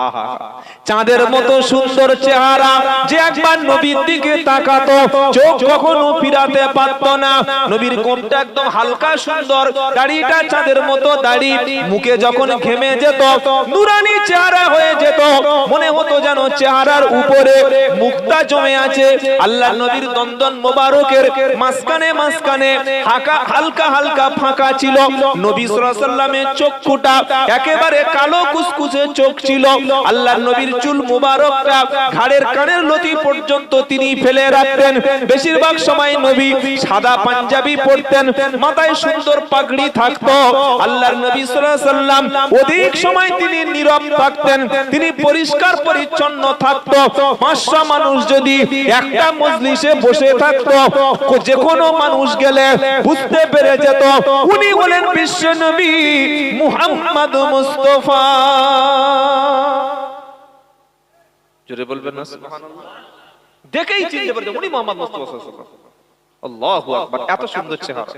আহা, চাঁদের মতো সুন্দর চেহারা, যে একবার নবীর দিকে তাকাতো চোখ কখনো ফিরাতে পারতো না। নবীর কোমটা একদম হালকা সুন্দর, দাড়িটা চাঁদের মতো দাড়ি, মুখে যখন ঘেমে যেত নূরানি চেহারা হয়ে যেত, মনে হতো যেন চেহারার উপরে মুক্তা জমে আছে। আল্লাহ নবীর দন্দন মোবারকের মাঝখানে মাঝখানে হালকা হালকা ফাঁকা ছিল। নবী সাল্লাল্লাহু আলাইহি ওয়াসাল্লামের চক্ষুটা একেবারে কালো কুচকুচে চোখ ছিল। আল্লাহ নবীর চুল মুবারকটা ঘাড়ের কানের লতি পর্যন্ত তিনি ফেলে রাখতেন। বেশিরভাগ সময় নবী সাদা পাঞ্জাবি পরতেন, মাথায় সুন্দর পাগড়ি থাকতো। আল্লাহর নবী সাল্লাল্লাহু আলাইহি ওয়াসাল্লাম অধিক সময় তিনি নীরব থাকতেন, তিনি পরিষ্কার পরিচ্ছন্ন থাকতো। 500 মানুষ যদি একটা মজলিসে বসে থাকতো, যে কোনো মানুষ গেলে বুঝতে পেরে যেত উনি হলেন বিশ্ব নবী মুহাম্মদ মুস্তাফা। জোরে বলবেন না সুবহানাল্লাহ? দেখেই চিনতে পারতেন উনি মুহাম্মদ মুস্তাফা সাল্লাল্লাহু আলাইহি ওয়াসাল্লাম। আল্লাহু আকবার, এত সুন্দর চেহারা।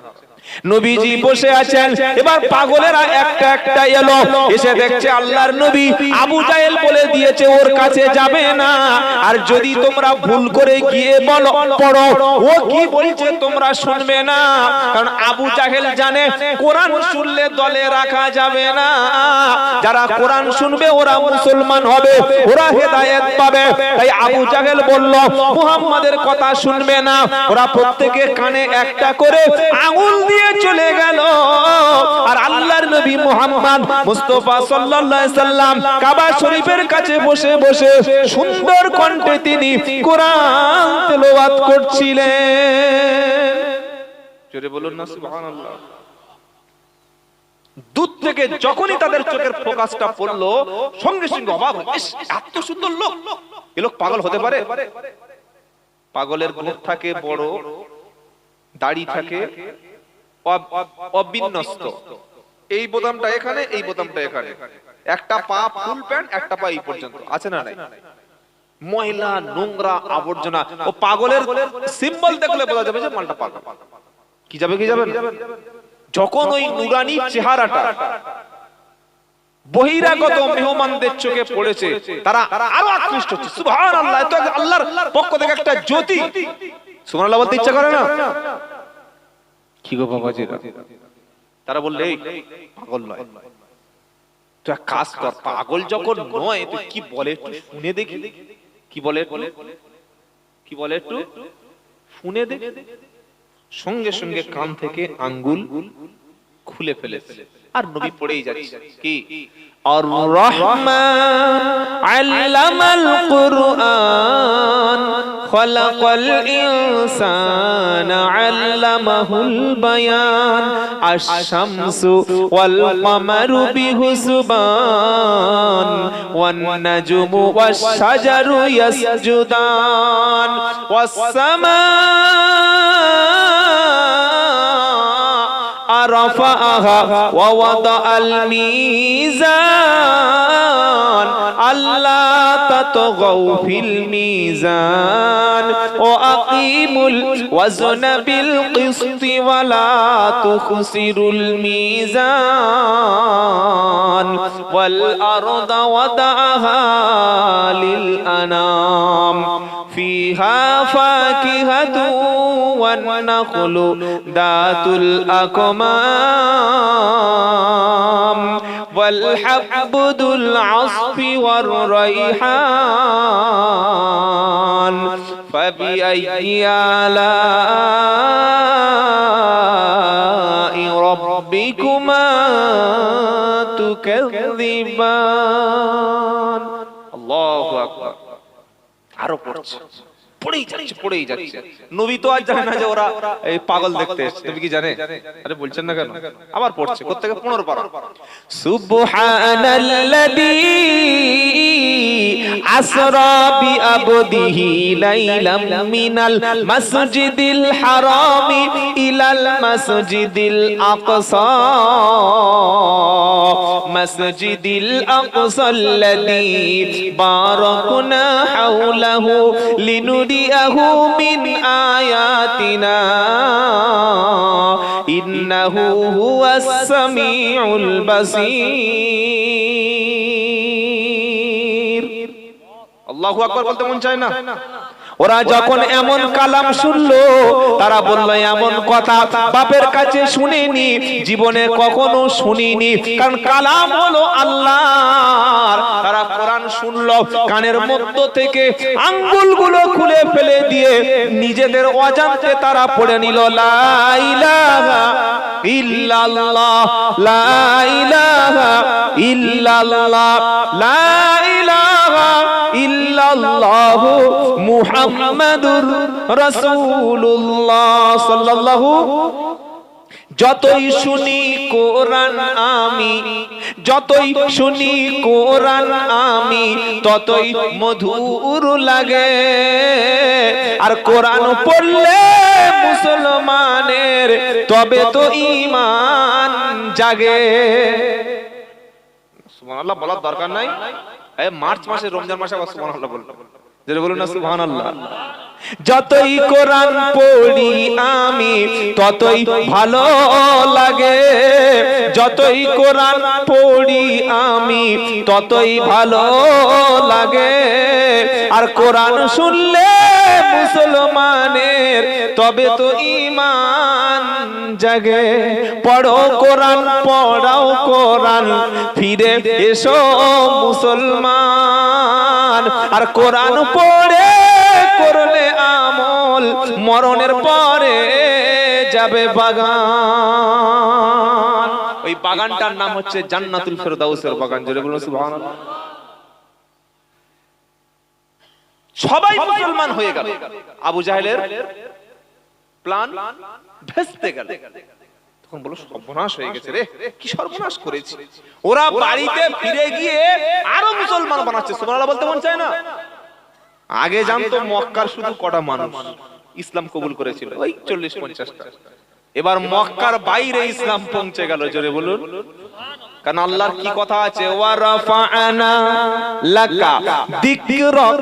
নবীজি বসে আছেন, এবার পাগলেরা একটা একটা এলো, এসে দেখছে আল্লাহর নবী। আবু জাহেল বলে দিয়েছে ওর কাছে যাবে না, আর যদি তোমরা ভুল করে গিয়ে বলো পড়ো ও কি বলছে তোমরা শুনবে না। কারণ আবু জাহেল জানে কোরআন শুনলে দলে রাখা যাবে না, যারা কোরআন শুনবে ওরা মুসলমান হবে, ওরা হেদায়েত পাবে। তাই আবু জাহেল বলল মুহাম্মাদের কথা শুনবে না। ওরা প্রত্যেকে কানে একটা করে আঙ্গুল দিয়ে চলে গেল। আর আল্লাহর নবী মুহাম্মদ মুস্তাফা সাল্লাল্লাহু আলাইহি সাল্লাম কাবা শরীফের কাছে বসে বসে সুন্দর কণ্ঠে তিনি কোরআন তেলাওয়াত করছিলেন। জোরে বলুন না সুবহানাল্লাহ। দূর থেকে যখনই তাদের চোখের ফোকাসটা পড়লো সঙ্গে সঙ্গে অবাক হয়ে, এত সুন্দর লোক, এ লোক পাগল হতে পারে? পাগলের মুখ থাকে বড়, দাড়ি থাকে অবিন্যস্ত, এই বোতামটা এখানে, এই বোতামটা এখানে, একটা পা ফুল প্যান্ট, একটা পা এই পর্যন্ত, আছে না নাই? ময়লা নোংরা আবর্জনা। ও পাগলের সিম্বল দেখলে বোঝা যাবে যে মালটা পাগল। কি যাবে কি যাবে না? যখন ওই নুরানি চেহারাটা বহিরাগত মেহমানদের চোখে পড়েছে, তারা আরো আকৃষ্ট হচ্ছে। সুবহানাল্লাহ, এত আল্লাহর পক্ষ থেকে একটা জ্যোতি। সুবহানাল্লাহ বলতে ইচ্ছা করে না? কি গো বাবাজি, তারা বললে পাগল নয়, তুই এক কাজ কর, পাগল যখন নয় তুই কি বলে একটু শুনে দেখি। কি বলে কি বলে একটু শুনে দেখি। সঙ্গে সঙ্গে কান থেকে আঙ্গুল খুলে ফেলেছে, আর নবী পড়েই যাচ্ছে কি আর রহমান আল্লামাল কুরআন খালাকাল ইনসানা আল্লামাহুল বায়ান আশ-শামসু ওয়াল কামারু বিহুসবান ওয়ান নাজমু ওয়াশ-শাজারু ইয়াসজুদান ওয়াস-সামা رفعها ووضع الميزان ألا تطغوا في الميزان وأقيموا الوزن بالقسط ولا تخسروا الميزان والأرض وضعها للأنام فيها فاكهة والنخل ذات الأكمام والحب ذو العصف والريحان فبأي آلاء ربكما تكذبان الله أكبر আরো পড়ছে, পড়েই যাচ্ছে। নবী তো আজ জানে না যে ওরা এই পাগল দেখতে এসেছে, তুমি কি জানে? আরে বলছেন না কেন? আবার পড়ছে, কোত্থেকে 15 পারা। সুবহানাল্লাযী আসরা বিআবদিহি লাইলাম মিনাল মাসজিদিল হারামি ইলাল মাসজিদিল আকসা মাসজিদিল আকসাল্লাযী বারাকনা হাওলাহু লিনুরিয়াহু মিন আয়াতিনা ইন্নাহু হুয়াস সামিউল বাসীর। আল্লাহু আকবার বলতে মন চায় না? ওরা যখন এমন কালাম শুনলো, তারা বলল এমন কথা বাপের কাছে শুনিনি, জীবনে কখনো শুনিনি। কারণ কালাম হলো আল্লাহর। তারা কোরআন শুনলো, কানের মধ্য থেকে আঙ্গুলগুলো খুলে ফেলে দিয়ে নিজেদের অজান্তে তারা পড়ে নিল লা ইলাহা ইল্লাল্লাহ, লা ইলাহা ইল্লাল্লাহ, লা ইলাহা ইল্লাল্লাহু মুহাম্মাদুর রাসূলুল্লাহ সাল্লাল্লাহু। যতই শুনি কোরআন আমি, যতই শুনি কোরআন আমি, ততই মধুর লাগে। আর কোরআন পড়লে মুসলমানের তবে তো ঈমান জাগে। সুবহানাল্লাহ বলার দরকার নাই? মার্চ মাসে, রমজান মাসে আবার সুবহানাল্লাহ বলুন, যেটা বলুন না সুবহানাল্লাহ। যতই কোরআন পড়ি আমি ততই ভালো লাগে, যতই কোরআন পড়ি আমি ততই ভালো লাগে। আর কোরআন শুনলে মুসলমানের তবে তো ঈমান জাগে। পড়ো কোরআন, পড়াও কোরআন, ফিরে এসো মুসলমান। আর কোরআন পড়ে করলে আমল, মরণের পরে যাবে বাগান। ওই বাগানটার নাম হচ্ছে জান্নাতুল ফেরদাউসের বাগান। জোরে বলুন সুবহানাল্লাহ। সবাই মুসলমান হয়ে গেল, আবু জাহেলের প্ল্যান ভেস্তে গেল। তখন বলো সর্বনাশ হয়ে গেছে রে, কি সর্বনাশ করেছি। ওরা বাড়িতে ফিরে গিয়ে আরো মুসলমান বানাচ্ছে। সুবহানাল্লাহ বলতে মন চায় না? আগে জানতো মক্কার শুধু কটা মানুষ ইসলাম কবুল করেছিল, ওই 40-50টা। এবার মক্কার বাইরে ইসলাম পৌঁছে গেল। জোরে বলুন। কারণ আল্লাহর কি কথা আছে, ওয়া রাফা'না লাকা যিকরাক,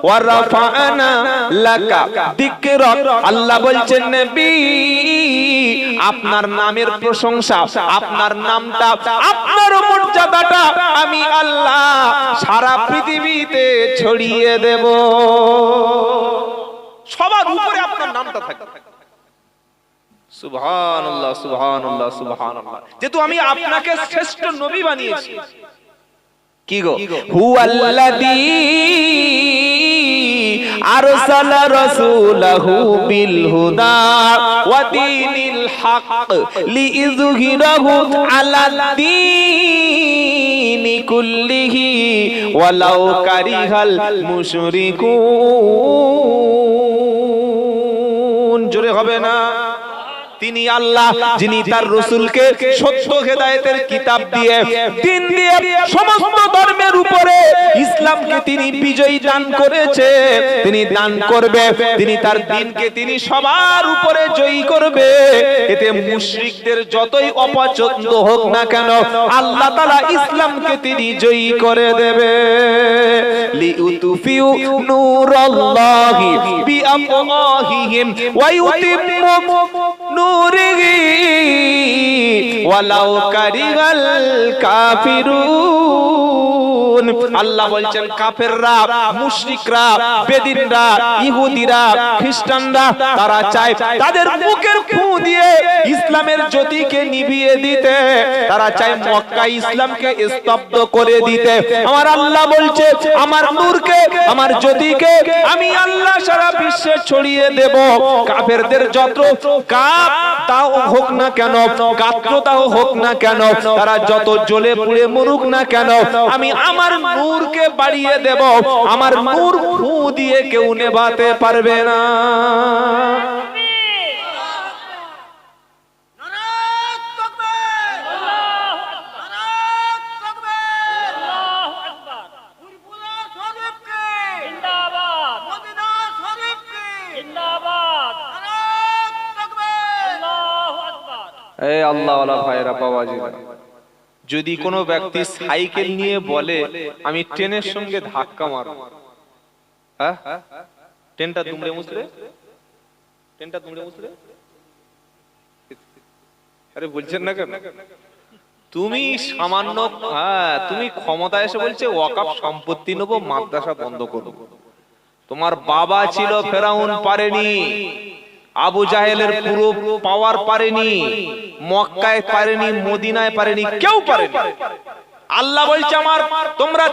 ওয়া রাফা'না লাকা যিকরাক। আল্লাহ বলছেন নবী, আপনার নামের প্রশংসা, আপনার নামটা, আপনার মর্যাদাটা আমি আল্লাহ সারা পৃথিবীতে ছড়িয়ে দেব। সবার উপরে আপনার নামটা থাকবে। সুবহানাল্লাহ, সুবহানাল্লাহ, সুবহানাল্লাহ। যেহেতু আমি আপনাকে শ্রেষ্ঠ নবী বানিয়েছি। কি গো, হুয়াল্লাযী আরসালা রাসূলাহু বিল হুদা ওয়া দীনিল হক লিইযহিরাহু আলাদ দীনি কুল্লিহি ওয়ালাউ কারিহাল মুশরিকুন। জোরে হবে না? তিনি আল্লাহ, যিনি তার রাসূলকে সত্য হেদায়েতের কিতাব দিয়ে, দিন দিয়ে সমস্ত ধর্মের উপরে ইসলামকে তিনি বিজয়ী দান করেছে। তিনি দান করবে, তিনি তার দ্বীনকে তিনি সবার উপরে জয়ী করবে। এতে মুশরিকদের যতই অপছন্দ হোক না কেন, আল্লাহ তাআলা ইসলামকে তিনি জয়ী করে দেবে। লিউতফিউ নূরাল্লাহি বিআফওয়াহিহিম ওয়া ইউতিম্মু নূরিহি ওয়ালাউ কারিহাল কাফিরুন। আল্লাহ বলছেন কাফেররা, মুশরিকরা, বেদিনরা, ইহুদিরা, খ্রিস্টানরা তারা চায় তাদের মুখের ফু দিয়ে ইসলামের জ্যোতিকে নিভিয়ে দিতে। তারা চায় মক্কা ইসলামকে স্তব্ধ করে দিতে। আমার আল্লাহ বলছে আমার নূরকে, আমার জ্যোতিকে আমি আল্লাহ সারা বিশ্বে ছড়িয়ে দেব। কাফেরদের যত কাপ তাও হোক না কেন, গাত্রতাও হোক না কেন, তারা যত জ্বলে পুড়ে মরুক না কেন, আমি আমার নূরকে বাড়িয়ে দেব। আমার নূর ফু দিয়ে কেউ নেভাতে পারবে না। আল্লাহওয়ালা ভাইরা, বাবাজিরা, যদি কোনো ব্যক্তি সাইকেল নিয়ে বলে আমি ট্রেনের সঙ্গে ধাক্কা মারব, হ্যাঁ ট্রেনটা দুমড়ে মুচড়ে, ট্রেনটা দুমড়ে মুচড়ে, আরে বলছেন না কেন? তুমি সামান্য তুমি ক্ষমতায় এসে বলছে ওয়াকফ সম্পত্তি নেব, মাদ্রাসা বন্ধ করব। তোমার বাবা ছিল ফেরাউন, পারেনি। আবু জাহেলের পুরো পাওয়ার পারেনি, মক্কায় পারেনি, মদিনায় পারেনি, কেউ পারেনি। আল্লাহ বলছে আমার তোমরা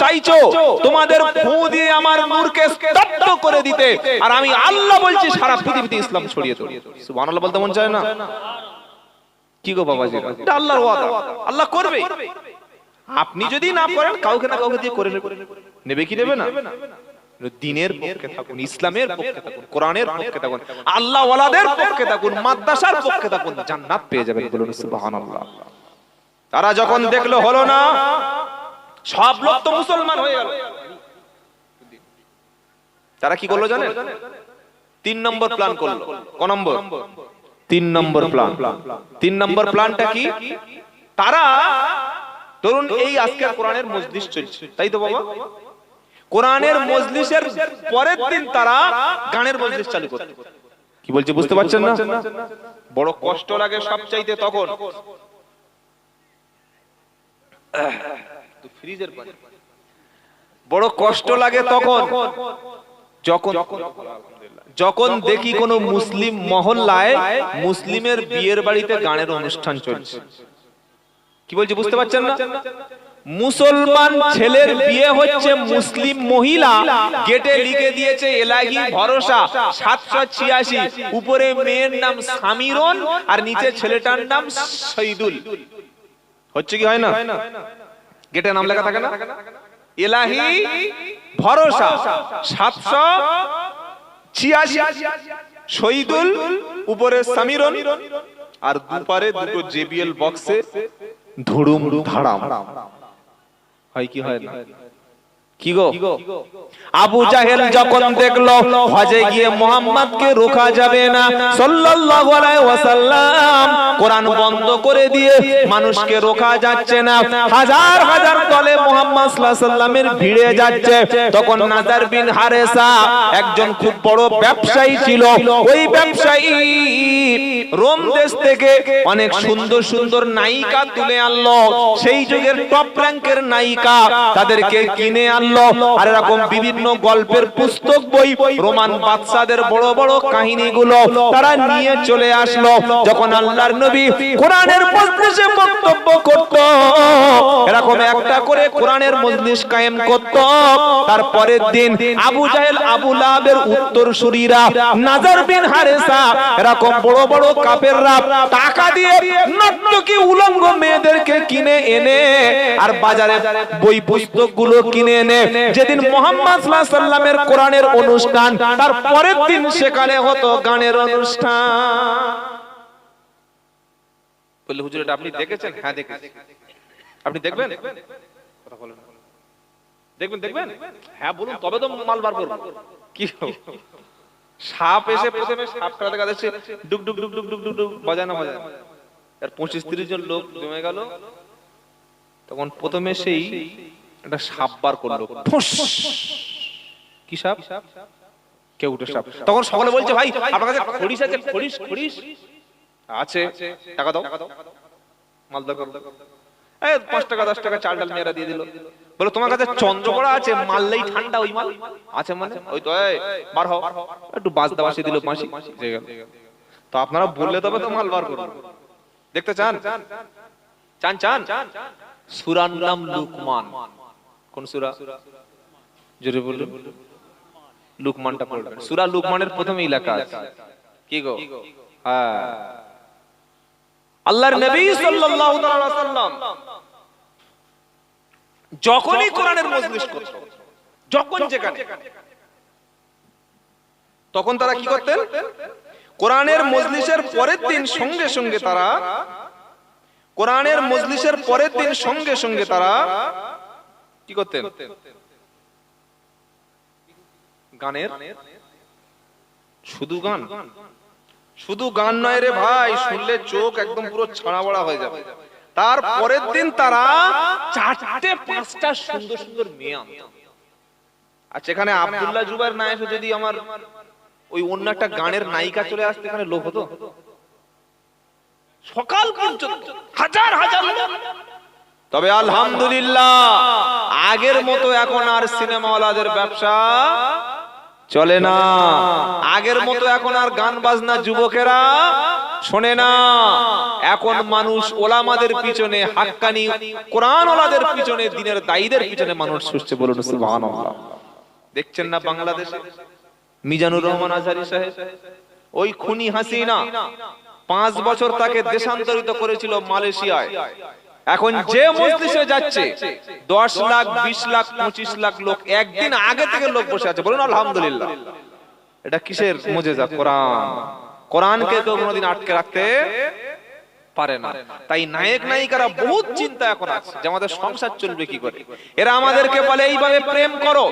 চাইছো তোমাদের ফু দিয়ে আমার নূরকে স্তব্ধ করে দিতে, আর আমি আল্লাহ বলছি সারা পৃথিবীতে ইসলাম ছড়িয়ে দেব। সুবহানাল্লাহ বলতে মন চায় না? কি গো বাবাজি, এটা আল্লাহর ওয়াদা, আল্লাহ করবে। আপনি যদি না করেন কাউকে না কাউকে দিয়ে করে নেবে, কি নেবে না? দ্বীনের পক্ষে থাকুন, ইসলামের পক্ষে থাকুন, কোরআনের পক্ষে থাকুন, আল্লাহ ওয়ালাদের পক্ষে থাকুন, মাদ্রাসার পক্ষে থাকুন, জান্নাত পেয়ে যাবেন। বলুন সুবহানাল্লাহ। তারা যখন দেখলো হলো না, সব লোক তো মুসলমান হয়ে গেল, তারা কি করলো জানেন? 3 নম্বর প্ল্যান করলো। ক নম্বর? 3 নম্বর প্ল্যান। 3 নম্বর প্ল্যানটা কি? তারা ধরুন এই আজকে কোরআনের মজলিস চলছে, তাই তো বাবা? কোরআনের মজলিসের পরের দিন তারা গানের মজলিস চালু করত। কি বলছে বুঝতে পারছেন না? বড় কষ্ট লাগে সবচাইতে তখন। ফ্রিজের পানি বড় কষ্ট লাগে তখন যখন দেখি কোন মুসলিম মহল্লায় মুসলিমের বিয়ের বাড়িতে গানের অনুষ্ঠান চলছে। কি বলছে বুঝতে পারছেন না? মুসলমান ছেলের বিয়ে হচ্ছে, মুসলিম মহিলা গেটে লিখে দিয়েছে এলাহি ভরসা 786, উপরে মেয়ের নাম সামিরন আর নিচে ছেলেটার নাম শহীদুল। হচ্ছে কি হয় না? গেটে নাম লেখা থাকে না, এলাহি ভরসা 786, শহীদুল উপরে সামিরন, আর দুপারে দুটো জেবিএল বক্সে ধুড়ুম ধাড়াম। হয় কি হয় না? কি গো? আবু জাহেল যখন দেখলো হজে গিয়ে মুহাম্মদকে রোকা যাবে না সাল্লাল্লাহু আলাইহি ওয়াসাল্লাম, কোরআন বন্ধ করে দিয়ে মানুষকে রোকা যাচ্ছে না, হাজার হাজার দলে মুহাম্মদ সাল্লাল্লাহু আলাইহি ওয়াসাল্লামের ভিড়ে যাচ্ছে, তখন নাজার বিন হারেসা একজন খুব বড় ব্যবসায়ী ছিল। ওই ব্যবসায়ী রোম দেশ থেকে অনেক সুন্দর সুন্দর নায়িকা তুলে আনলো, সেই যুগের টপ র্যাঙ্কের নায়িকা, তাদেরকে কিনে আনলো। আর এরকম বিভিন্ন গল্পের পুস্তক বই, রোমান বাদশাদের বড় বড় কাহিনীগুলো তারা নিয়ে চলে আসলো। যখন আল্লাহর নবী কোরআনের মজলিসে বক্তব্য করত, এরকম একটা করে কোরআনের মজলিস কায়েম করত। তারপরের দিন আবু জাহেল, আবু লাহাবের উত্তরসূরিরা, নাজার বিন হারেসা, এরকম বড় বড় কাফেররা টাকা দিয়ে নর্তকী উলঙ্গ মেয়েদেরকে কিনে এনে আর বাজারে বই পুস্তকগুলো কিনে এনে যেদিন মুহাম্মদ সাল্লাল্লাহু আলাইহি ওয়াসাল্লামের কোরআনের অনুষ্ঠান, তার পরের দিন সেখানে হতো গানের অনুষ্ঠান। বলে হুজুর এটা আপনি দেখেছেন? হ্যাঁ দেখেছি। আপনি দেখবেন? কথা বলেন। দেখবেন? হ্যাঁ বলুন, তবে তো মাল বার করব। কি সাপ এসে প্রথমে সাপটা দেখা যাচ্ছে ডুক ডুক ডুক ডুক ডুক ডুক বাজানো আর 25-30 জন লোক জমে গেল। তখন প্রথমে সেই একটা সাপ বার করলো। কি সাপ? কেউটে সাপ। তখন সকলে বলছে ভাই আপনার কাছে খড়িস আছে? খড়িস আছে, টাকা দাও, মাল দাও। এই 5 টাকা 10 টাকা চাল ডাল মেরা দিয়ে দিল। বলে তোমার কাছে চন্দ্রকোড়া আছে? মাললেই ঠান্ডা ওই মাল আছে মানে? ওই তো এই বার হও, একটু বাজদা বাসি দিল, বাঁশি হয়ে গেল। তো আপনারা বললে তবে তো মাল বার করব। দেখতে চান? সূরার নাম লুকমান। কোন সূরা? জোরে বলুন। লুকমানটা পড়বেন। সূরা লুকমানের প্রথমেই লেখা আছে কি গো? হ্যাঁ, আল্লাহর নবী সাল্লাল্লাহু আলাইহি ওয়াসাল্লাম যখনই কোরআনের মজলিস করত, যখন যেখানে, তখন তারা কি করতেন? কোরআনের মজলিসের পরের দিন সঙ্গে সঙ্গে তারা কি করতেন? গানের শুধু গান নয় রে ভাই, শুনলে চোখ একদম পুরো ছাড়া বড়া হয়ে যাবে। তার পরের দিন তারা 4-5টা সুন্দর সুন্দর মেয়ে আনত। আর সেখানে আব্দুল্লাহ জুবাইর না এসে যদি আমার ওই অন্য একটা গানের নায়িকা চলে আসতে, এখানে লোক হতো? সকাল পর্যন্ত হাজার হাজার লোক। তবে আলহামদুলিল্লাহ আগের মতো এখন আর সিনেমাওয়ালাদের ব্যবসা চলে না, আগের মতো এখন আর গান বাজনা যুবকেরা শোনে না। এখন মানুষ ওলামাদের পিছনে, হাক্কানি কোরআন ওলাদের পিছনে, দ্বীনের দায়ীদের পিছনে মানুষ ছুটছে। বলুন সুবহানাল্লাহ। দেখছেন না বাংলাদেশে মিজানুর রহমান আজহারী সাহেব, ওই খুনি হাসিনা 5 বছর তাকে দেশান্তরিত করেছিল মালয়েশিয়ায়। এখন যে মজলিসে যাচ্ছে 10 লাখ 20 লাখ 25 লাখ লোক একদিন আগে থেকে লোক বসে আছে। বলুন আলহামদুলিল্লাহ। এটা কিসের মুজিজা? কোরআন। কোরআনকে কেউ কোনোদিন আটকে রাখতে পারে না। তাই নায়ক নায়িকারা বহুত চিন্তা এখন আছে যে আমাদের সংসার চলবে কি করে। এরা আমাদেরকে বলে এইভাবে প্রেম করো,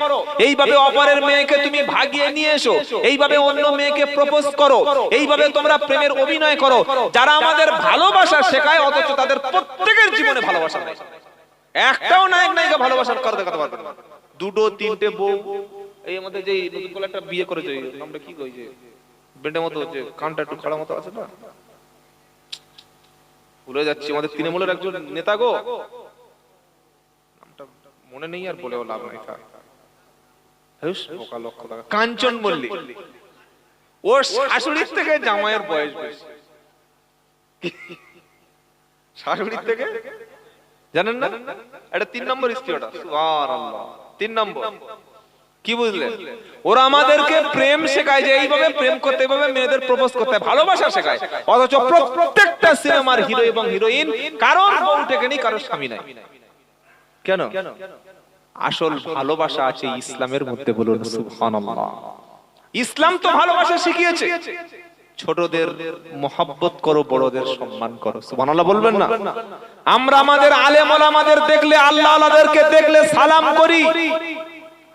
এইভাবে অপরের মেয়েকে তুমি ভাগিয়ে নিয়ে এসো, এইভাবে অন্য মেয়েকে প্রপোজ করো, এইভাবে তোমরা প্রেমের অভিনয় করো। যারা আমাদের ভালোবাসা শেখায় অথচ তাদের প্রত্যেকের জীবনে ভালোবাসা নেই। একটাও নায়ক নায়িকা ভালোবাসার কথা দেখাতে পারবে না। 2টো 3টে বউ। এই আমাদের যে নতুন করে একটা বিয়ে করেছে, আমরা কি কই যে বেন্ডের মতো যে কানটা একটু খাড়া মতো আছে না, ভুলে যাচ্ছি, আমাদের তৃণমূলের একজন নেতা গো, নামটা মনে নেই আর বলেও লাভ নাই। কাঞ্চন মল্লিক। ওর শাশুড়ির থেকে জামাইয়ের বয়স বেশি। শাশুড়ির থেকে জানেন না, এটা 3 নম্বর স্ত্রী। ওটা সুবহানাল্লাহ 3 নম্বর। কি বুঝলেন? ওরা আমাদেরকে প্রেম শেখায় যে এইভাবে প্রেম করতে, এইভাবে মেয়েদের প্রপোজ করতে, ভালোবাসা শেখায়। অথচ প্রত্যেকটা সিনেমার হিরো এবং হিরোইন কারণ বউ টেকেনি, কারণ স্বামী নাই। কেন? আসল ভালোবাসা আছে ইসলামের মধ্যে। বলুন সুবহানাল্লাহ। ইসলাম তো ভালোবাসা শিখিয়েছে। ছোটদের মহব্বত করো, বড়দের সম্মান করো। সুবহানাল্লাহ বলবেন না? আমরা আমাদের আলেম ওলামাদের দেখলে, আল্লাহ ওয়ালাদেরকে দেখলে সালাম করি।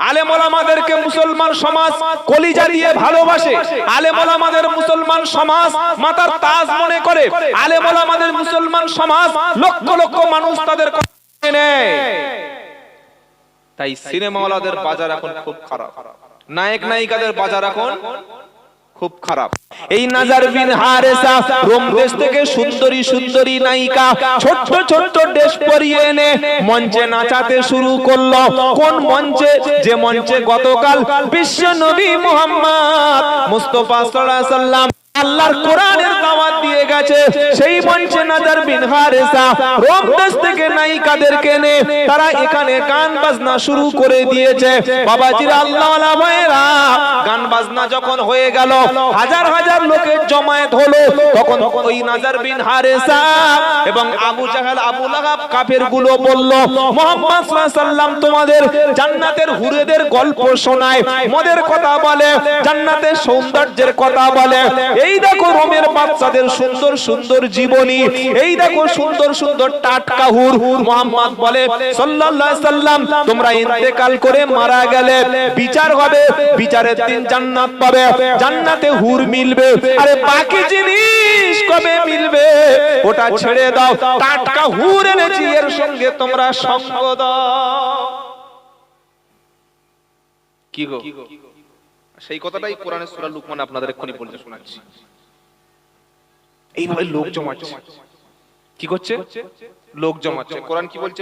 আলেম ওলামাদেরকে মুসলমান সমাজ কলিজা দিয়ে ভালোবাসে। আলেম ওলামাদের মুসলমান সমাজ মাথার তাজ মনে করে। আলেম ওলামাদের মুসলমান সমাজ লক্ষ লক্ষ মানুষ তাদের কথা মেনে নেয়। তাই সিনেমাওয়ালাদের বাজার এখন খুব খারাপ, নায়ক নায়িকাদের বাজার এখন খুব খারাপ। এই নাজার বিন হারেসা রোম দেশ থেকে সুন্দরী সুন্দরী নায়িকা ছোট্ট ছোট্ট ড্রেস পরিয়ে এনে মঞ্চে নাচাতে শুরু করলো। কোন মঞ্চে? যে মঞ্চে গতকাল বিশ্ব নবী মুহাম্মদ মুস্তাফা সাল্লাল্লাহু আলাইহি সাল্লাম আল্লাহর কোরআনের দাওয়াত দিয়ে গেছে, সেই মঞ্চে নাজার বিন হারেসা রোম দেশ থেকে নায়িকাদেরকে এনে তারা এখানে গান বাজনা শুরু করে দিয়েছে। বাবাজিরা, আল্লাহ ওয়ালা ভাইরা, গান বাজনা যখন হয়ে গেল, হাজার হাজার লোকের জমায়েত হলো, তখন ওই নাজার বিন হারেসা এবং আবু জাহেল আবু লাহাব কাফেরগুলো বলল, মুহাম্মদ সাল্লাল্লাহু আলাইহি সাল্লাম তোমাদের জান্নাতের হুরেদের গল্প শোনায়, মদের কথা বলে, জান্নাতের সৌন্দর্যের কথা বলে। এই দেখো রোমের বাচ্চাদের সুন্দর সুন্দর জীবনী, এই দেখো সুন্দর সুন্দর টাটকা হুর। মুহাম্মদ বলে সাল্লাল্লাহু আলাইহি সাল্লাম, তোমরা ইন্তেকাল করে মারা গেলে বিচার হবে, বিচারের দিন জান্নাত পাবে, জান্নাতে হুর মিলবে। আরে বাকি জিনিস কবে মিলবে ওটা ছেড়ে দাও, টাটকা হুর এনেছি, এর সঙ্গে তোমরা সঙ্গ দাও। কি গো? সেই কথাটাই কোরআনের সূরা লুকমান আপনাদের এক্ষুনি বলতে শোনাচ্ছি। এইভাবে লোক জমাচ্ছে। কি করছে? লোক জমাচ্ছে। কোরআন কি বলছে?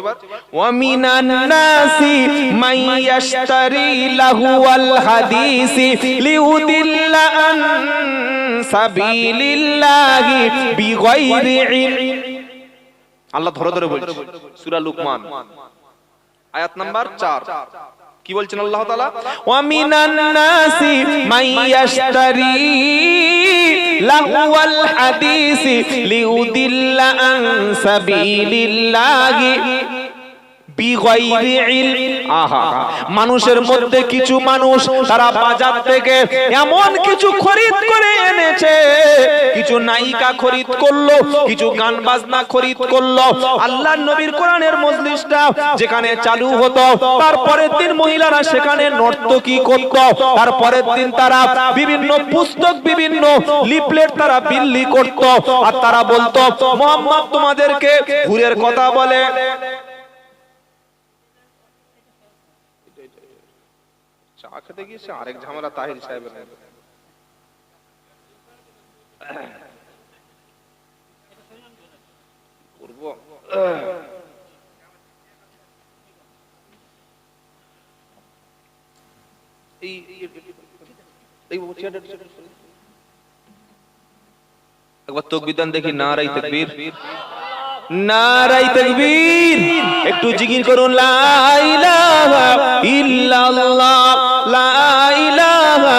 ওয়া মিনান নাসি মাইয়াশতারি লাহুয়াল হাদিসি লিউদিল্লা আন সাবিলিল্লাহি বিগাইরি ইলম। আল্লাহ ধরে ধরে বলছে সূরা লুকমান আয়াত নাম্বার 4। কি বলছেন আল্লাহ তাআলা? ওয়া মিনান নাসি মাইয়াশতারি লাহুয়াল হাদিসি লিউদিল্লা আন সাবিলিল্লাহি বিগাইরি ইলম। আহা, মানুষের মধ্যে কিছু মানুষ তারা বাজার থেকে এমন কিছু খরিদ করে এনেছে, কিছু নায়িকা খরিদ করলো, কিছু গান বাজনা খরিদ করলো। আল্লাহর নবীর কোরআনের মজলিসটা যেখানে চালু হতো, তারপরের দিন মহিলারা সেখানে নর্তকী করত। তারপরের দিন তারা বিভিন্ন পুস্তক, বিভিন্ন লিফলেট তারা বিলি করত, আর তারা বলতো মুহাম্মদ তোমাদেরকে হুরের কথা বলে। চা খেতে গিয়েছে আরেক ঝামেলা তাহির সাহেবের। একবার তাকবীর দেন দেখি, নারায়ে তাকবীর, নারায়ে তাকবীর। একটু জিকির করুন, লা ইলাহা ইল্লাল্লাহ, লা ইলাহা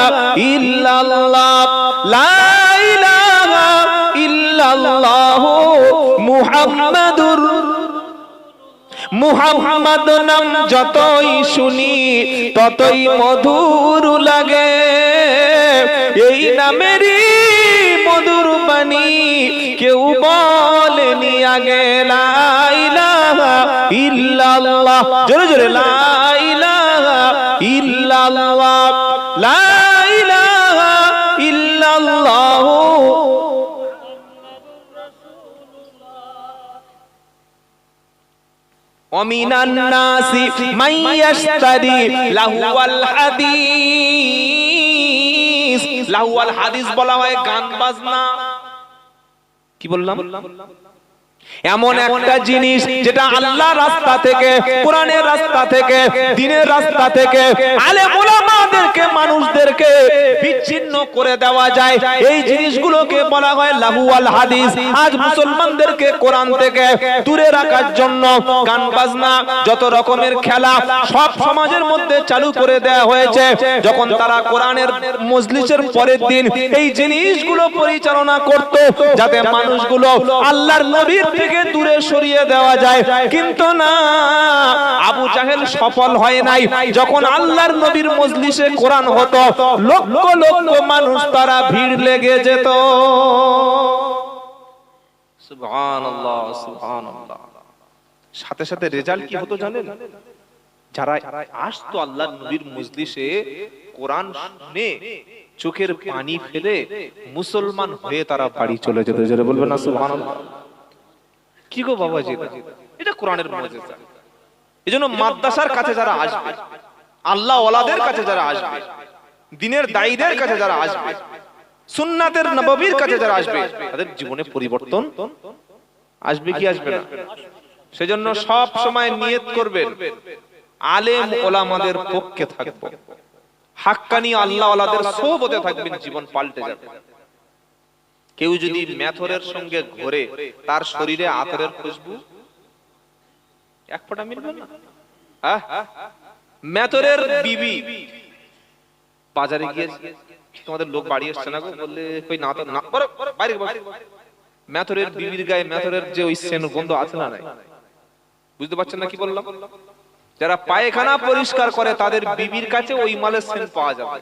ইল্লাল্লাহ, লা ইলাহা ইল্লাল্লাহ মুহাম্মাদুর। মুহাম্মদ নাম যতই শুনি ততই মধুর লাগে, এই নামেরই মধুর বাণী কেউ বলেনি আগে। লা ইলাহা ইল্লাল্লাহ, জোরে জোরে, লা ইলাহা ইল্লাল্লাহ, লা ইলাহা ইল্লাল্লাহ। ওয়ামিনান নাসি মান ইয়াশতারি লাহুয়াল হাদিস। লাহুয়াল হাদিস বলা হয় গান বাজনা। কি বললাম? এমন একটা জিনিস যেটা আল্লাহর রাস্তা থেকে, কোরআনের রাস্তা থেকে, দ্বীনের রাস্তা থেকে আলেম ওলামাদেরকে, মানুষদেরকে বিচ্ছিন্ন করে দেওয়া যায়, এই জিনিসগুলোকে বলা হয় লাহুয়াল হাদিস। আজ মুসলমানদেরকে কোরআন থেকে দূরে রাখার জন্য গান বাজনা, যত রকমের খেলা সব সমাজের মধ্যে চালু করে দেওয়া হয়েছে। যখন তারা কোরআনের মজলিসের পরের দিন এই জিনিসগুলো পরিচালনা করত যাতে মানুষগুলো আল্লাহর নবীর থেকে দূরে সরিয়ে দেওয়া যায়, কিন্তু না, আবু জাহেল সফল হয় নাই। যখন আল্লাহর নবীর মজলিসে কোরআন হতো, লক্ষ লক্ষ মানুষ তারা ভিড় লেগে যেত। সুবহানাল্লাহ, সুবহানাল্লাহ। সাথে সাথে রেজাল্ট কি হতো জানেন? যারা আসতো আল্লাহর নবীর মজলিসে কোরআন শুনে চোখের পানি ফেলে মুসলমান হয়ে তারা বাড়ি চলে যেত। যারা বলবেন না সুবহানাল্লাহ। কি গো বাবাজি, এটা কোরআনের মুজিজা। এজন্য মাদ্রাসার কাছে যারা আসবে, আল্লাহ ওয়ালাদের কাছে যারা আসবে, দ্বীনের দায়ীদের কাছে যারা আসবে, সুন্নাতের নববীর কাছে যারা আসবে, তাদের জীবনে পরিবর্তন আসবে কি আসবে না? সেজন্য সব সময় নিয়ত করবেন আলেম ওলামাদের পক্ষে থাকবো, হাক্কানি আল্লাহ ওয়ালাদের সোহবতে থাকবেন, জীবন পাল্টে যাবে। কেউ যদি মেথরের সঙ্গে ঘোরে, তার শরীরে আতরের খুশবু এক ফোঁটা মিলবে না। মেথরের বিবি বাজারে গিয়ে, তোমাদের লোক বাড়ি আসছে না গো, বললে কই না তো, না বাইরে মেথরের বিবির গায়ে মেথরের যে ওই সেন গন্ধ আছে না নাই? বুঝতে পারছেন না কি বললাম? যারা পায়খানা পরিষ্কার করে তাদের বিবির কাছে ওই মালের সেন পাওয়া যাবে।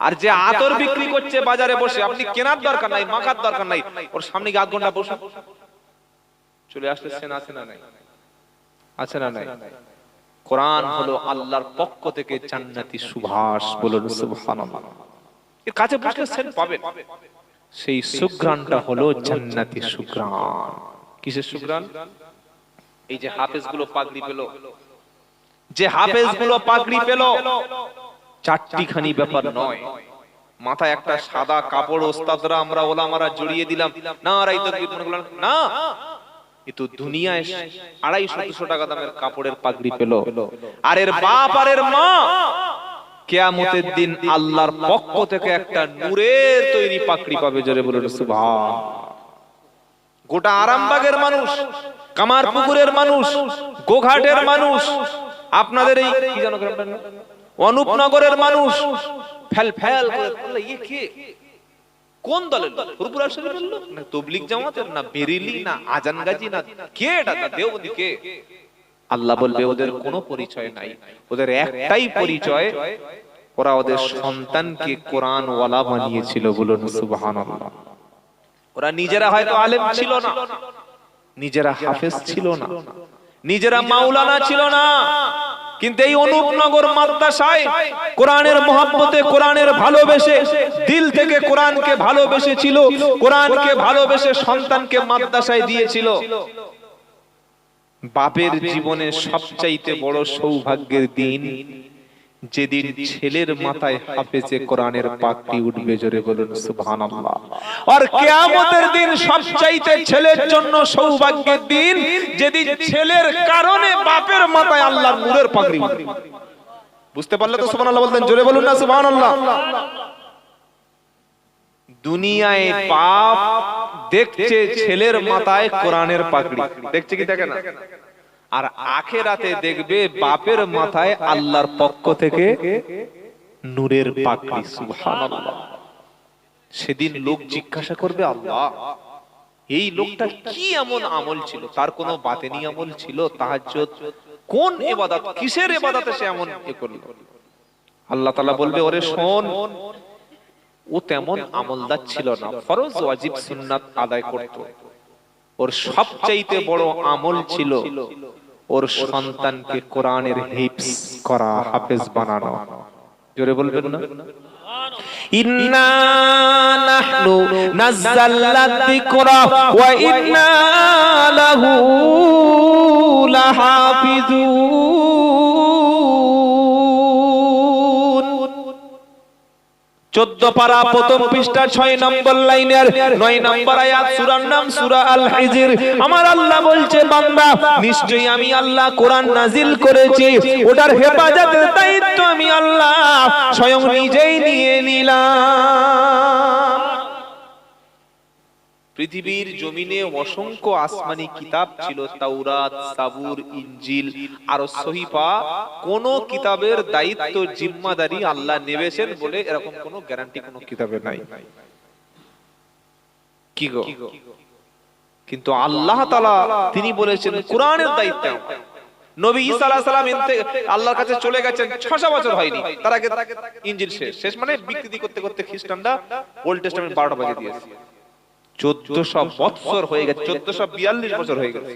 আর যে আতর বিক্রি করছে বাজারে বসে, আপনি কেনার দরকার নাই, মাখার দরকার নাই, ওর সামনে গিয়ে আধ ঘন্টা বসে চলে আসলে সেন আছে না নাই? আছে না নাই? কোরআন হলো আল্লাহর পক্ষ থেকে জান্নাতি সুবাস, বলুন সুবহানাল্লাহ। এর কাছে বসলে সেন পাবেন, সেই সুঘ্রাণটা হলো জান্নাতি সুঘ্রাণ। কিসের সুঘ্রাণ? এই যে হাফেজগুলো পাগড়ি পেল, যে হাফেজগুলো পাগড়ি পেল, চারটি খানি ব্যাপার নয়। মাথায় একটা সাদা কাপড় ওস্তাদরা, আমরা ওলামারা জড়িয়ে দিলাম, না রাই তাকবীর মনে করলাম না, এ তো দুনিয়ায় 250-300 টাকা দামের কাপড়ের পাগড়ি পেল। আর এর বাপ আর এর মা কিয়ামতের দিন আল্লাহর পক্ষ থেকে একটা নূরের তৈরি পাগড়ি পাবে। জোরে বলুন সুবহান। গোটা আরামবাগের মানুষ, কামারপুকুরের মানুষ, গোঘাটের মানুষ, আপনাদের এই কি জানো গ্রামটার নাম, অনুপনগরের মানুষ ফেল ফেল করে বলল, এই কে, কোন দলের লোক? ফুরফুরা শরীফের লোক না তাবলীগ জামাতের, না বেরেলি, না আজান গাজী, না কে এটা, না দেওবন্দি কে? আল্লাহ বলবে ওদের কোনো পরিচয় নাই, ওদের একটাই পরিচয়, ওরা ওদের সন্তানকে কোরআন ওয়ালা বানিয়েছিল। বলুন সুবহানাল্লাহ। ওরা নিজেরা হয়তো আলেম ছিল না, নিজেরা হাফেজ ছিল না, নিজেরা মাওলানা ছিল না, কিন্তু এই অনুপনগর মাদ্রাসায় কোরআনের মহব্বতে, কোরআনের ভালোবেসে, দিল থেকে কোরআনকে ভালোবেসেছিল, কোরআনকে ভালোবেসে সন্তানকে মাদ্রাসায় দিয়েছিল। বাপের জীবনে সবচাইতে বড় সৌভাগ্যের দিন যেদিন ছেলের মাথায় হাফেজে কোরআনের পাগড়ি উঠবে। জোরে বলুন সুবহানাল্লাহ। আর কিয়ামতের দিন সবচাইতে ছেলের জন্য সৌভাগ্যের দিন যেদিন ছেলের কারণে বাপের মাথায় আল্লাহর নূরের পাগড়ি উঠবে। বুঝতে পারলে তো সুবহানাল্লাহ বলতেন, জোরে বলুন না সুবহানাল্লাহ। দুনিয়ায় বাপ দেখছে ছেলের মাথায় কোরআনের পাগড়ি, দেখছে কি দেখে না? আর আখিরাতে দেখবে বাপের মাথায় আল্লাহর পক্ষ থেকে নূরের পাগড়ি। সুবহানাল্লাহ। সেদিন লোক জিজ্ঞাসা করবে, আল্লাহ এই লোকটা কি এমন আমল ছিল, তার কোনো বাতেনি আমল ছিল, তাহাজ্জুদ কোন ইবাদত, কিসের ইবাদতে সে এমন করলো? আল্লাহ তাআলা বলবে, ওরে শোন, ও তেমন আমলদার ছিল না, ফরজ ওয়াজিব সুন্নাত আদায় করত। ওর সবচাইতে বড় আমল ছিল ওর সন্তানকে কোরআনের হিফজ করা, হাফেজ বানানো। জোরে বলবেন না? ইন্না নাহনু নাযালনা যিকরা ওয়া ইন্না লাহু লাহাফিজুন। 14 পারা প্রথম পৃষ্ঠা 6 নম্বর লাইনের 9 নম্বর আয়াত, সূরার নাম সূরা আল হিজর। আমার আল্লাহ বলছে, বান্দা নিশ্চয়ই আমি আল্লাহ কোরআন নাজিল করেছি, ওটার হেফাজতের দায়িত্ব আমি আল্লাহ স্বয়ং নিজেই নিয়ে নিলাম। পৃথিবীর জমিনে অসংখ্য আসমানি কিতাব ছিল, তাওরাত, সাবুর, ইনজিল আর সহিফা। কোন কিতাবের দায়িত্ব জিম্মাদারি আল্লাহ নেবেছেন বলে এরকম কোন গ্যারান্টি কোন কিতাবে নাই। কি গো? কিন্তু আল্লাহ তাআলা তিনি বলেছেন কোরআনের দায়িত্ব আমার। নবী ঈসা আলাইহিস সালাম আল্লাহর কাছে চলে গেছেন 600 বছর হয়নি, তার আগে ইনজিল শেষ মানে বিকৃতি করতে করতে খ্রিস্টানরা ওল্ড টেস্টামেন্ট 12টা বাজিয়ে দিয়েছে। 1400 বছর হয়ে গেছে, 1442 বছর হয়ে গেছে।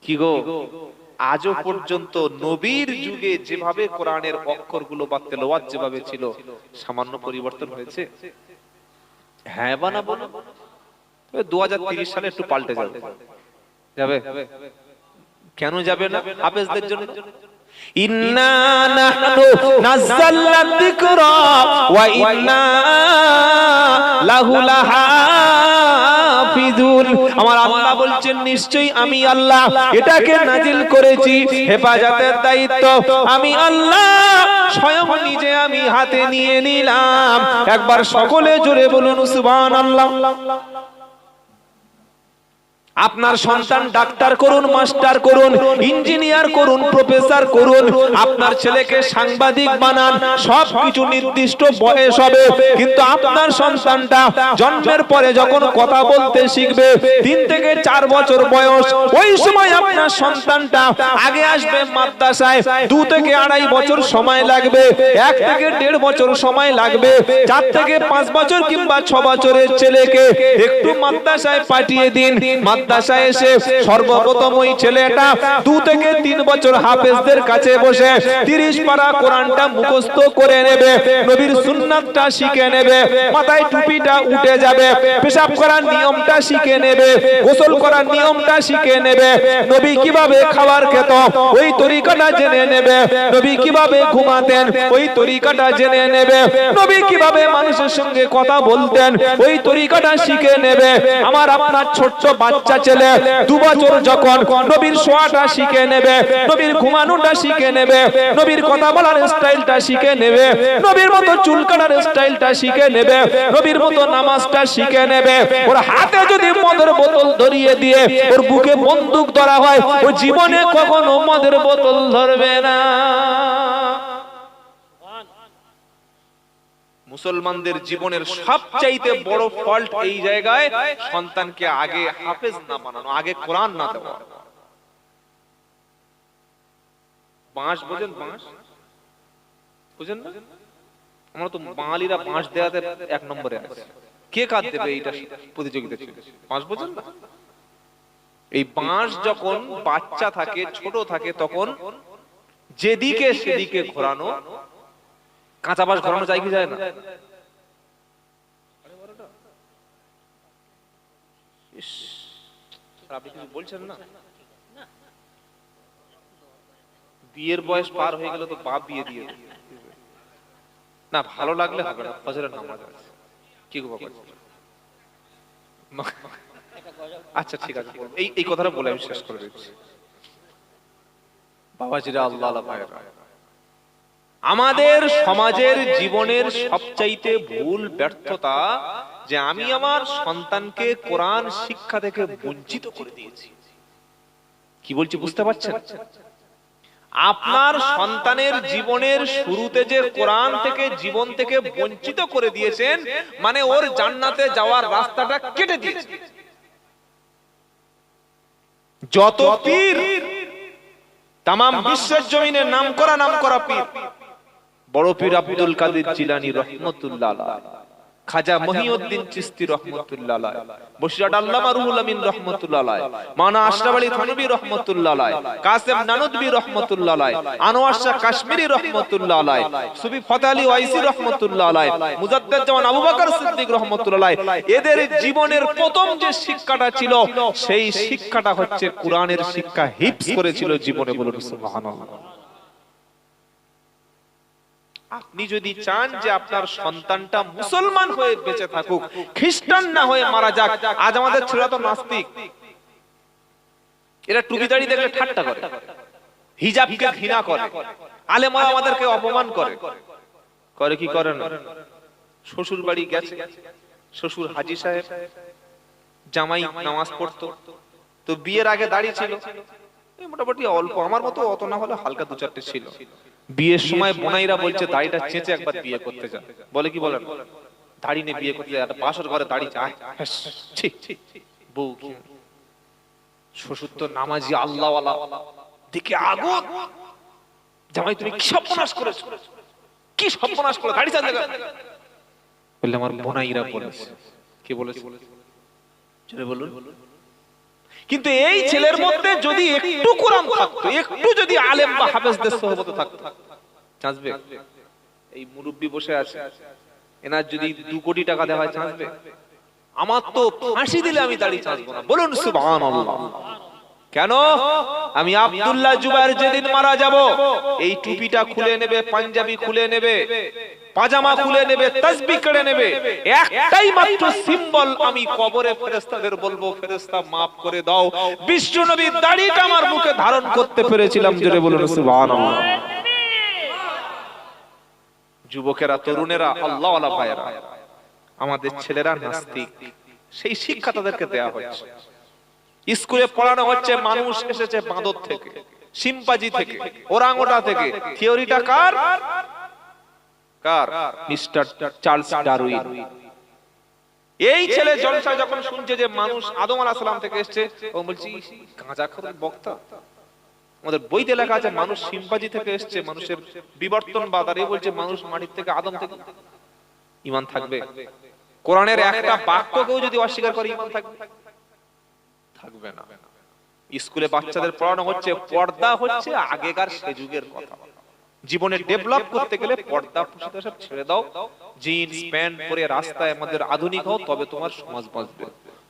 কি গো? আজও পর্যন্ত নবীর যুগে যেভাবে কোরআনের অক্ষরগুলো বা তেলাওয়াত যেভাবে ছিল, সামান্য পরিবর্তন হয়েছে? হ্যাঁ বা না বলো? 2030 সালে একটু পাল্টে যাবে। কেন যাবে না? হাফেজদের জন্য। ইন্না নাহনু নাযালনা যিকরা ওয়া ইন্না লাহু লাহাফিজুন। আমার আল্লাহ বলছেন, নিশ্চয়ই আমি আল্লাহ এটাকে নাজিল করেছি, হেফাজতের দায়িত্ব আমি আল্লাহ স্বয়ং নিজে আমি হাতে নিয়ে নিলাম। একবার সকলে জোরে বলুন সুবহানাল্লাহ। আপনার সন্তান ডাক্তার করুন, মাস্টার করুন, ইঞ্জিনিয়ার করুন, প্রফেসর করুন, আপনার ছেলেকে সাংবাদিক বানান, সবকিছু নির্দিষ্ট বয়স হবে। কিন্তু আপনার সন্তানটা জন্মের পরে যখন কথা বলতে শিখবে, 3 থেকে 4 বছর বয়স, ওই সময় আপনার সন্তানটা আগে আসবে মাদ্রাসায়। 2 থেকে 2.5 বছর সময় লাগবে, 1 থেকে 1.5 বছর সময় লাগবে। 4 থেকে 5 বছর কিংবা 6 বছরের ছেলেকে একটু মাদ্রাসায় পাঠিয়ে দিন। মাদ্রাসায় এসে সর্বপ্রথম ওই ছেলেটা 2 থেকে 3 বছর হাফেজদের কাছে বসে 30 পারা কোরআনটা মুখস্থ করে নেবে, নবীর সুন্নাতটা শিখে নেবে, মাথায় টুপিটা উঠে যাবে, পেশাব করার নিয়মটা শিখে নেবে, গোসল করার নিয়মটা শিখে নেবে, নবী কিভাবে খাবার খেত ওই তরিকাটা জেনে নেবে, নবী কিভাবে ঘুমাতেন ওই তরিকাটা জেনে নেবে, নবী কিভাবে মানুষের সঙ্গে কথা বলতেন ওই তরিকাটা শিখে নেবে। আমার আপনার ছোট্ট বাচ্চা ছেলে 2 বছর যখন নবীর শোয়াটা শিখে নেবে, নবীর ঘুমানোটা শিখে নেবে, নবীর কথা বলার স্টাইলটা শিখে নেবে, নবীর মতো চুল কাটার স্টাইলটা শিখে নেবে, নবীর মতো নামাজটা শিখে নেবে। ওর হাতে যদি মদের বোতল ধরিয়ে দিয়ে ওর বুকে বন্দুক ধরা হয়, ও জীবনে কখনো মদের বোতল ধরবে না। মুসলমানদের জীবনের সবচাইতে বড় ফল্ট এই জায়গায়, সন্তানকে আগে হাফেজ না বানানো, আগে কোরআন না দেওয়া। বাঁশ বোঝেন? বাঁশ বুঝেন না? আমরা তো বাঙালিরা বাঁশ দেওয়াতে 1 নম্বরে আছে। কে কাজ দেবে এইটা প্রতিযোগিতা ছিল? বাঁশ বোঝেন না? এই বাঁশ যখন বাচ্চা থাকে, ছোট থাকে, তখন যেদিকে সেদিকে ঘোরানো। কাঁচা বাঁশ ঘোরানো যায় কি যায় না? আপনি কিছু বলছেন না? বিয়ের বয়স পার হয়ে গেল তো বাপ বিয়ে দিয়ে না, ভালো লাগলে হবে না। ফজরের নামাজ আছে। কি গো বাবা? আচ্ছা ঠিক আছে, এই কথাটা বলে আমি শেষ করে দিচ্ছি। বাবাজিরা, আল্লাহ আল্লাহ ভাইরা, আমাদের সমাজের জীবনের সবচাইতে ভুল ব্যর্থতা যে আমি আমার সন্তানকে কোরআন শিক্ষা থেকে বঞ্চিত করে দিয়েছি। কি বলছি বুঝতে পারছেন? আপনার সন্তানের জীবনের শুরুতে যে কোরআন থেকে জীবন থেকে বঞ্চিত করে দিয়েছেন, মানে ওর জান্নাতে যাওয়ার রাস্তাটা কেটে দিয়েছেন। যত পীর তাম বিশ্বের জমিনে নাম করা পীর, বড় পীর আব্দুল কাদের জিলানী রহমতুল্লাহ আলাইহি, খাজা মহিউদ্দিন চিশতি রহমতুল্লাহ আলাইহি, বসিরহাট আল্লামা রুহুল আমিন রহমতুল্লাহ আলাইহি, মাওলানা আশরাফ আলী থানভী রহমতুল্লাহ আলাইহি, কাসেম নানুতবী রহমতুল্লাহ আলাইহি, আনোয়ার শাহ কাশ্মীরি রহমতুল্লাহ আলাইহি, সুফি ফতেহ আলী ওয়াইসি রহমতুল্লাহ আলাইহি, মুজাদ্দেদ জামান আবু বকর সিদ্দিক রহমতুল্লাহ আলাইহি, এদের জীবনের প্রথম যে শিক্ষাটা ছিল সেই শিক্ষাটা হচ্ছে কোরআনের শিক্ষা হিফজ করেছিল জীবনে। বলুন সুবহানাল্লাহ। আপনি যদি চান যে আপনার সন্তানটা মুসলমান হয়ে বেঁচে থাকুক, খ্রিস্টান না হয়ে মারা যাক। আজ আমাদের ছেলেরা তো নাস্তিক, এরা টুপি দাড়ি দেখলে ঠাট্টা করে, হিজাবকে ঘৃণা করে, আলেমরা আমাদেরকে অপমান করে। করে কি করে না? শ্বশুর বাড়ি গেছে, শ্বশুর হাজী সাহেব, জামাই নামাজ পড়তো, তো বিয়ের আগে দাড়ি ছিল মোটামুটি অল্প, আমার মতো অত না হলে হালকা দু চারটে ছিল। বিয়ের সময় বোনাইরা বলছে দাড়িটা চেঁচে একবার বিয়ে করতে যা। বলে কি বলেন? দাড়ি নিয়ে বিয়ে করতে যায়, বাসর ঘরে দাড়ি চায়। বউ শ্বশুর তো নামাজি আল্লাহওয়ালা, দেখে আগুন, জামাই তুমি কি সর্বনাশ করেছো, কি সর্বনাশ করে দাড়ি চাঁদে বললে আমার বোনাইরা বলেছে। কি বলেছে? বলুন। কিন্তু এই ছেলের মধ্যে যদি একটু কোরআন থাকতো, একটু যদি আলেম বা হাফেজদের সোহবত থাকতো, চাঁচবে? এই মুরব্বি বসে আছে, এনার যদি 2 কোটি টাকা দেওয়া হয় চাঁচবে? আমার তো ফাঁসি দিলে আমি দাড়ি চাঁচবো না। বলুন সুবহানাল্লাহ। কেন? আমি আব্দুল্লাহ জুবায়ের যেদিন মারা যাব, এই টুপিটা খুলে নেবে, পাঞ্জাবি খুলে নেবে, পাজামা খুলে নেবে, তাসবিহ কেড়ে নেবে, একটাই মাত্র সিম্বল, আমি কবরে ফেরেশতাদের বলবো ফেরেশতা maaf করে দাও, বিশ্ব নবীর দাড়িটা আমার মুখে ধারণ করতে পেরেছিলাম। জোরে বলুন সুবহানাল্লাহ। যুবকেরা, তরুণেরা, আল্লাহওয়ালা ভাইয়েরা, আমাদের ছেলেরা নাস্তিক, সেই শিক্ষা তাদেরকে দেয়া হচ্ছে। স্কুলে পড়ানো হচ্ছে মানুষ এসেছে বাঁদর থেকে, শিম্পাজি থেকে, ওরাংওটা থেকে। থিওরিটা কার? Mister Charles Darwin. এই ছেলে জলসায় যখন শুনছে যে মানুষ আদম আলাইহিস সালাম থেকে এসেছে, ও বলছি গাঁজাখোর বক্তা, আমাদের বইতে লেখা আছে মানুষ শিম্পাজি থেকে এসেছে, মানুষের বিবর্তনবাদ, আর এই বলছে মানুষ মাটির থেকে, আদম থেকে। ঈমান থাকবে? কোরআনের একটা বাক্যকেও যদি অস্বীকার করে ঈমান থাকবে? থাকবে না। স্কুলে বাচ্চাদের পড়ানো হচ্ছে পর্দা হচ্ছে আগেকার সে যুগের কথা। জীবনে ডেভেলপ করতে গেলে পর্দা পুশিতা সব ছেড়ে দাও, জিন্স প্যান্ট পরে রাস্তায় আমাদের আধুনিক হও, তবে তোমার সমাজ বাঁচবে।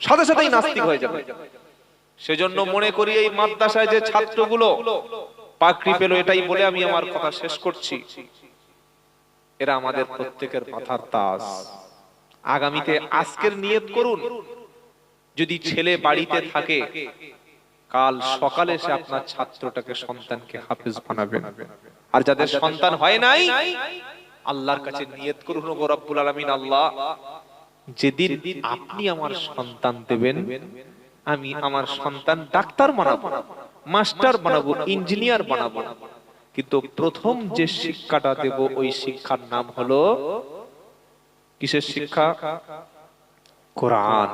সাথে সাথেই নাস্তিক হয়ে যাবে। সেজন্য মনে করি এই মাদ্রাসায় যে ছাত্রগুলো পাকড়ি পেল, এটাই বলে আমি আমার কথা শেষ করছি, এরা আমাদের প্রত্যেকের মাথার তাজ। আগামীতে আজকের নিয়ত করুন, যদি ছেলে বাড়িতে থাকে, কাল সকালে সে আপনার ছাত্রটাকে, সন্তানকে হাফেজ বানাবেন। আর যাদের সন্তান হয় নাই, আল্লাহর কাছে নিয়ত করুন, ওগো রব্বুল আলামিন, আল্লাহ যেদিন আপনি আমার সন্তান দেবেন, আমি আমার সন্তান ডাক্তার বানাবো, মাস্টার বানাবো, ইঞ্জিনিয়ার বানাবো, কিন্তু প্রথম যে শিক্ষাটা দেব ওই শিক্ষার নাম হলো কিসের শিক্ষা? কোরআন।